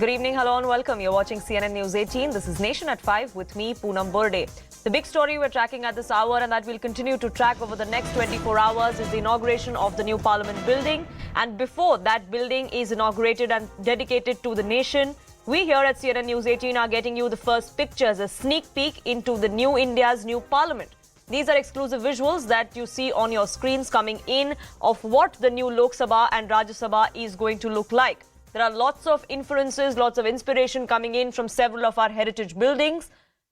Good evening, hello and welcome. You're watching CNN News 18. This is Nation at 5 with me, Poonam Burde. The big story we're tracking at this hour and that we'll continue to track over the next 24 hours is the inauguration of the new Parliament building. And before that building is inaugurated and dedicated to the nation, we here at CNN News 18 are getting you the first pictures, a sneak peek into the new India's new Parliament. These are exclusive visuals that you see on your screens coming in of what the new Lok Sabha and Rajya Sabha is going to look like. There are lots of inferences, lots of inspiration coming in from several of our heritage buildings.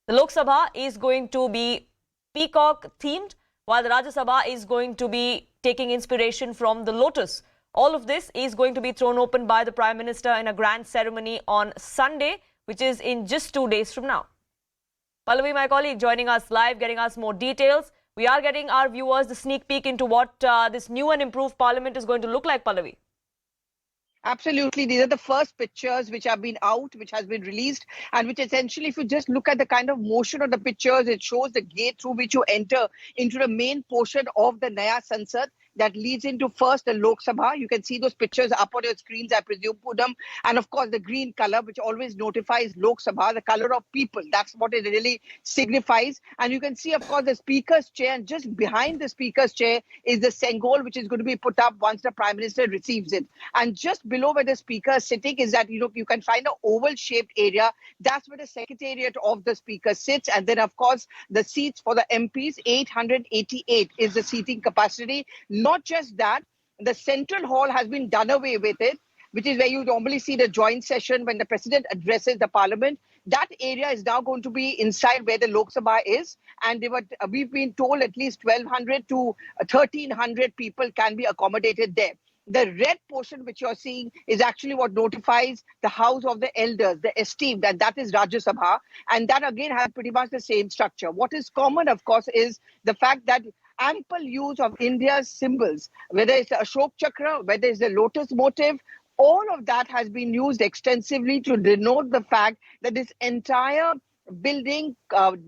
The Lok Sabha is going to be peacock themed, while the Rajya Sabha is going to be taking inspiration from the lotus. All of this is going to be thrown open by the Prime Minister in a grand ceremony on Sunday, which is in just 2 days from now. Pallavi, my colleague, joining us live, getting us more details. We are getting our viewers the sneak peek into what this new and improved Parliament is going to look like, Pallavi. Absolutely. These are the first pictures which have been out, which has been released, and which essentially, if you just look at the kind of motion of the pictures, it shows the gate through which you enter into the main portion of the Naya Sansad that leads into first the Lok Sabha. You can see those pictures up on your screens, I presume, Poonam. And of course, the green color, which always notifies Lok Sabha, the color of people. That's what it really signifies. And you can see, of course, the Speaker's chair. And just behind the Speaker's chair is the Sengol, which is going to be put up once the Prime Minister receives it. And just below where the Speaker is sitting is that, you can find an oval-shaped area. That's where the Secretariat of the Speaker sits. And then, of course, the seats for the MPs, 888 is the seating capacity. Not just that, the central hall has been done away with it, which is where you normally see the joint session when the president addresses the parliament. That area is now going to be inside where the Lok Sabha is. And we've been told at least 1,200 to 1,300 people can be accommodated there. The red portion which you're seeing is actually what notifies the House of the Elders, the esteemed, and that is Rajya Sabha. And that again has pretty much the same structure. What is common, of course, is the fact that ample use of India's symbols, whether it's the Ashok Chakra, whether it's the lotus motif, all of that has been used extensively to denote the fact that this entire building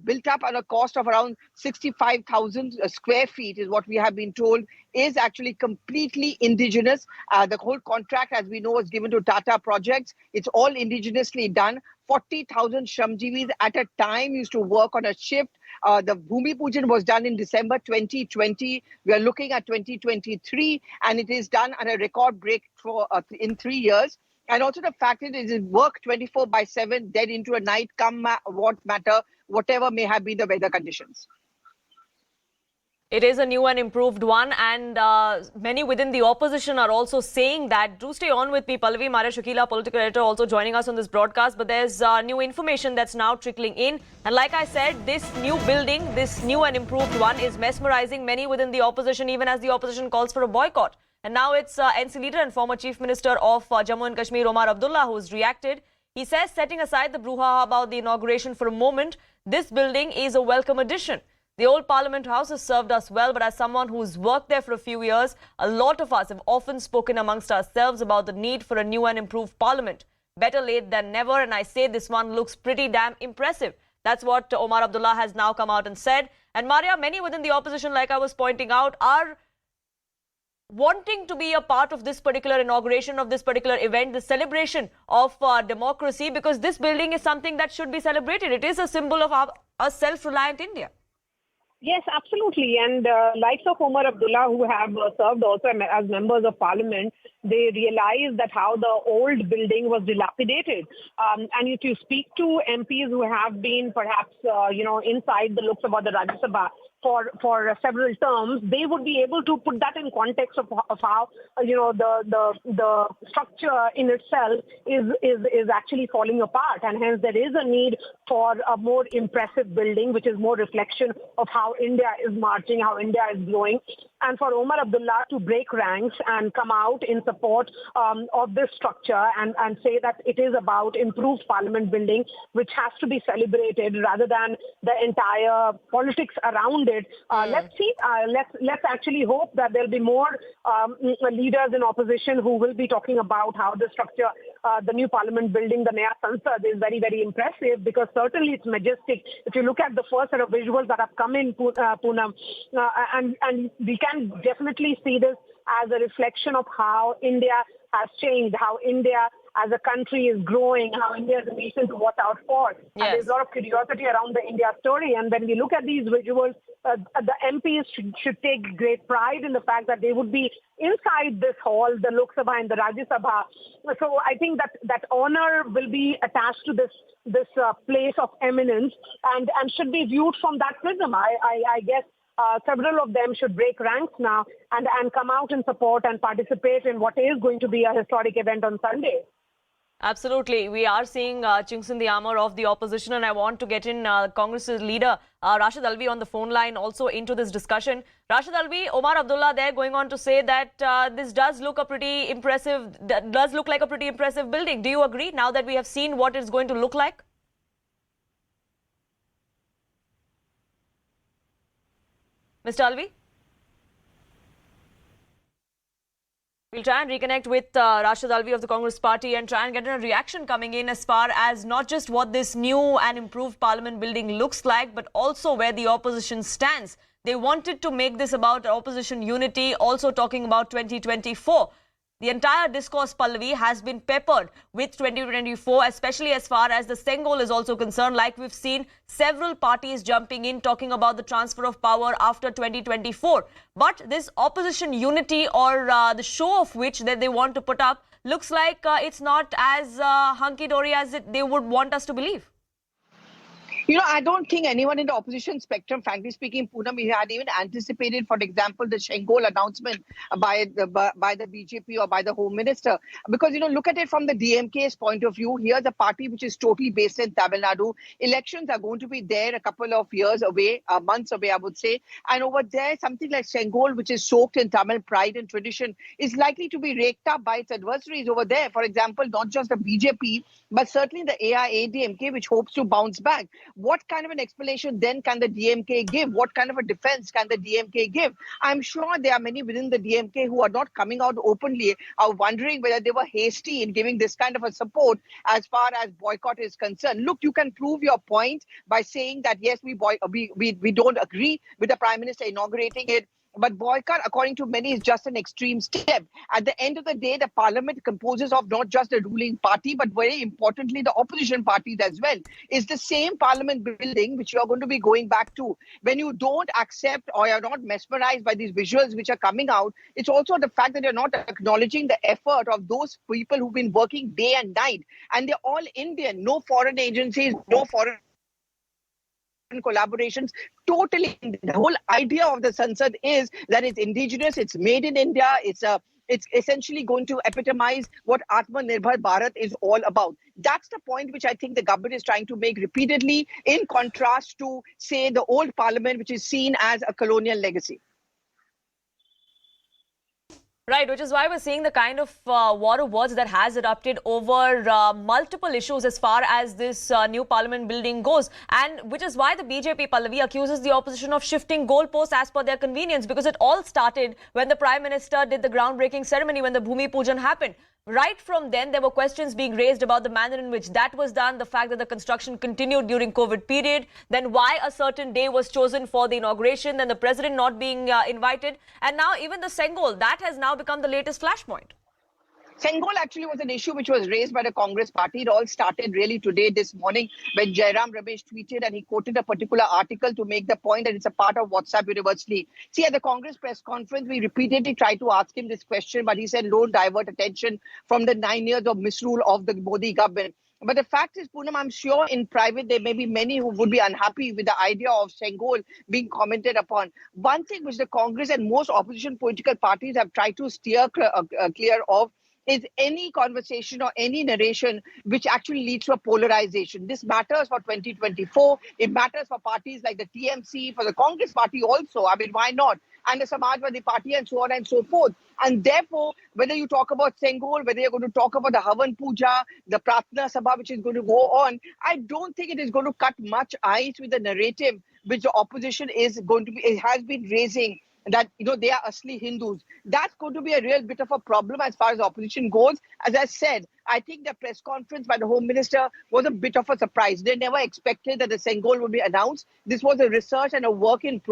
built up at a cost of around 65,000 square feet is what we have been told is actually completely indigenous. The whole contract, as we know, was given to Tata Projects. It's all indigenously done. 40,000 Shramjeevis at a time used to work on a shift. The Bhumi Pujan was done in December 2020. We are looking at 2023, and it is done at a record break in 3 years. And also the fact that it is work 24/7, dead into a night, come what matter, whatever may have been the weather conditions. It is a new and improved one, and many within the opposition are also saying that. Do stay on with me, Pallavi. Maria Shakila, political editor, also joining us on this broadcast. But there's new information that's now trickling in. And like I said, this new building, this new and improved one, is mesmerizing many within the opposition, even as the opposition calls for a boycott. And now it's NC leader and former Chief Minister of Jammu and Kashmir, Omar Abdullah, who's reacted. He says, setting aside the brouhaha about the inauguration for a moment, this building is a welcome addition. The old Parliament House has served us well, but as someone who's worked there for a few years, a lot of us have often spoken amongst ourselves about the need for a new and improved Parliament. Better late than never, and I say this one looks pretty damn impressive. That's what Omar Abdullah has now come out and said. And Maria, many within the opposition, like I was pointing out, are wanting to be a part of this particular inauguration of this particular event, the celebration of democracy, because this building is something that should be celebrated. It is a symbol of a self-reliant India. Yes, absolutely. And likes of Omar Abdullah, who have served also as members of parliament, they realized that how the old building was dilapidated. And if you speak to MPs who have been perhaps, inside the Lok Sabha, the Rajya Sabha, for several terms, they would be able to put that in context of how the structure in itself is actually falling apart, and hence there is a need for a more impressive building, which is more reflection of how India is marching, how India is growing. And for Omar Abdullah to break ranks and come out in support of this structure and say that it is about improved parliament building, which has to be celebrated rather than the entire politics around it. Let's see. Let's actually hope that there'll be more leaders in opposition who will be talking about how the structure, the new parliament building, the Naya Sansad, is very, very impressive, because certainly it's majestic. If you look at the first set of visuals that have come in, Poonam, and we can definitely see this as a reflection of how India has changed, how India as a country is growing, how India is a nation to watch out for. Yes. And there's a lot of curiosity around the India story. And when we look at these visuals, the MPs should take great pride in the fact that they would be inside this hall, the Lok Sabha and the Rajya Sabha. So I think that honor will be attached to this place of eminence and should be viewed from that prism. I guess several of them should break ranks now and come out and support and participate in what is going to be a historic event on Sunday. Absolutely. We are seeing chinks in the armor of the opposition, and I want to get in Congress's leader, Rashid Alvi, on the phone line also into this discussion. Rashid Alvi, Omar Abdullah there going on to say that this does look like a pretty impressive building. Do you agree now that we have seen what it's going to look like? Mr. Alvi? We'll try and reconnect with Rashid Alvi of the Congress Party and try and get a reaction coming in as far as not just what this new and improved Parliament building looks like, but also where the opposition stands. They wanted to make this about opposition unity, also talking about 2024. The entire discourse, Pallavi, has been peppered with 2024, especially as far as the Sengol is also concerned. Like we've seen several parties jumping in, talking about the transfer of power after 2024. But this opposition unity or the show of which that they want to put up looks like it's not as hunky-dory as they would want us to believe. You know, I don't think anyone in the opposition spectrum, frankly speaking, Poonam, we had even anticipated, for example, the Sengol announcement by the BJP or by the Home Minister. Because, you know, look at it from the DMK's point of view. Here's a party which is totally based in Tamil Nadu. Elections are going to be there a couple of years away, months away, I would say. And over there, something like Sengol, which is soaked in Tamil pride and tradition, is likely to be raked up by its adversaries over there. For example, not just the BJP, but certainly the AIADMK, which hopes to bounce back. What kind of an explanation then can the DMK give? What kind of a defense can the DMK give? I'm sure there are many within the DMK who are not coming out openly, are wondering whether they were hasty in giving this kind of a support as far as boycott is concerned. Look, you can prove your point by saying that, yes, we don't agree with the Prime Minister inaugurating it. But boycott, according to many, is just an extreme step. At the end of the day, the parliament composes of not just the ruling party, but very importantly, the opposition parties as well. It's the same parliament building which you are going to be going back to. When you don't accept or you're not mesmerized by these visuals which are coming out, it's also the fact that you're not acknowledging the effort of those people who've been working day and night. And they're all Indian, no foreign agencies, no foreign collaborations, totally. The whole idea of the Sansad is that it's indigenous, it's made in India, it's essentially going to epitomize what Atmanirbhar Bharat is all about. That's the point which I think the government is trying to make repeatedly, in contrast to, say, the old parliament, which is seen as a colonial legacy. Right, which is why we're seeing the kind of war of words that has erupted over multiple issues as far as this new parliament building goes. And which is why the BJP, Pallavi, accuses the opposition of shifting goalposts as per their convenience, because it all started when the Prime Minister did the groundbreaking ceremony, when the Bhumi Pujan happened. Right from then, there were questions being raised about the manner in which that was done, the fact that the construction continued during COVID period, then why a certain day was chosen for the inauguration, then the president not being invited, and now even the Sengol, that has now become the latest flashpoint. Sengol actually was an issue which was raised by the Congress party. It all started really today, this morning, when Jairam Ramesh tweeted and he quoted a particular article to make the point that it's a part of WhatsApp universally. See, at the Congress press conference, we repeatedly tried to ask him this question, but he said, don't divert attention from the 9 years of misrule of the Modi government. But the fact is, Poonam, I'm sure in private there may be many who would be unhappy with the idea of Sengol being commented upon. One thing which the Congress and most opposition political parties have tried to steer clear of is any conversation or any narration which actually leads to a polarization. This matters for 2024. It matters for parties like the TMC, for the Congress party also. I mean, why not? And the Samajwadi party and so on and so forth. And therefore, whether you talk about Sengol, whether you're going to talk about the Havan Puja, the Pratna Sabha, which is going to go on, I don't think it is going to cut much ice with the narrative which the opposition is going to be, it has been raising, that, you know, they are Asli Hindus. That's going to be a real bit of a problem as far as opposition goes. As I said, I think the press conference by the Home Minister was a bit of a surprise. They never expected that the Sengol would be announced. This was a research and a work in progress.